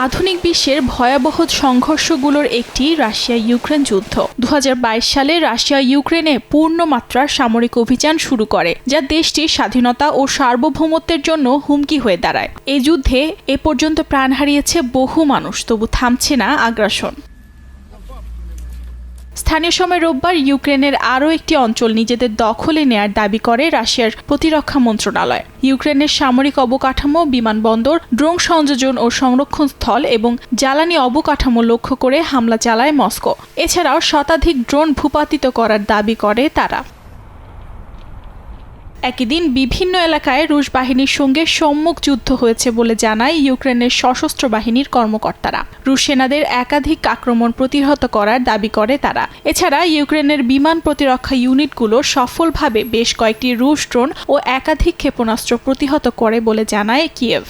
আধুনিক বিশ্বের ভয়াবহ সংঘর্ষগুলোর একটি রাশিয়া ইউক্রেন যুদ্ধ। 2022 সালে রাশিয়া ইউক্রেনে পূর্ণমাত্রার সামরিক অভিযান শুরু করে, যা দেশটির স্বাধীনতা ও সার্বভৌমত্বের জন্য হুমকি হয়ে দাঁড়ায়। এই যুদ্ধে এ পর্যন্ত প্রাণ হারিয়েছে বহু মানুষ, তবু থামছে না আগ্রাসন। স্থানীয় সময় রোববার ইউক্রেনের আরও একটি অঞ্চল নিজেদের দখলে নেয়ার দাবি করে রাশিয়ার প্রতিরক্ষা মন্ত্রণালয়। ইউক্রেনের সামরিক অবকাঠামো, বিমানবন্দর, ড্রোন সংযোজন ও সংরক্ষণ স্থল এবং জ্বালানি অবকাঠামো লক্ষ্য করে হামলা চালায় মস্কো। এছাড়াও শতাধিক ড্রোন ভূপাতিত করার দাবি করে তারা। একই দিন বিভিন্ন এলাকায় রুশ বাহিনীর সঙ্গে সম্মুখ যুদ্ধ হয়েছে বলে জানায় ইউক্রেনের সশস্ত্র বাহিনীর কর্মকর্তারা। রুশ সেনাদের একাধিক আক্রমণ প্রতিহত করার দাবি করে তারা। এছাড়া ইউক্রেনের বিমান প্রতিরক্ষা ইউনিটগুলো সফলভাবে বেশ কয়েকটি রুশ ড্রোন ও একাধিক ক্ষেপণাস্ত্র প্রতিহত করে বলে জানায় কিয়েভ।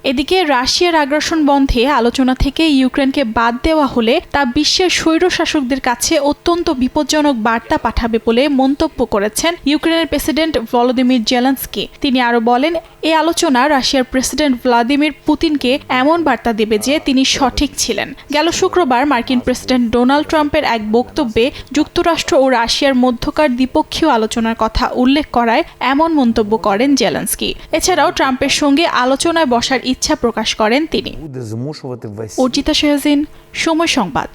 এদিকে রাশিয়ার আগ্রাসন বন্ধে আলোচনা থেকে ইউক্রেনকে বাদ দেওয়া হলে তা বিশ্বের স্বৈরশাসকদের কাছে অত্যন্ত বিপজ্জনক বার্তা পাঠাবে বলে মন্তব্য করেছেন ইউক্রেনের প্রেসিডেন্ট ভলোদিমির জেলেনস্কি। তিনি আরও বলেন, এই আলোচনা রাশিয়ার প্রেসিডেন্ট ভ্লাদিমির পুতিনকে এমন বার্তা দেবে যে তিনি সঠিক ছিলেন। গেল শুক্রবার মার্কিন প্রেসিডেন্ট ডোনাল্ড ট্রাম্পের এক বক্তব্যে যুক্তরাষ্ট্র ও রাশিয়ার মধ্যকার দ্বিপক্ষীয় আলোচনার কথা উল্লেখ করায় এমন মন্তব্য করেন জেলেনস্কি। এছাড়াও ট্রাম্পের সঙ্গে আলোচনায় বসার ইচ্ছা প্রকাশ করেন তিনি। অর্জিতা শাহজিন, সময় সংবাদ।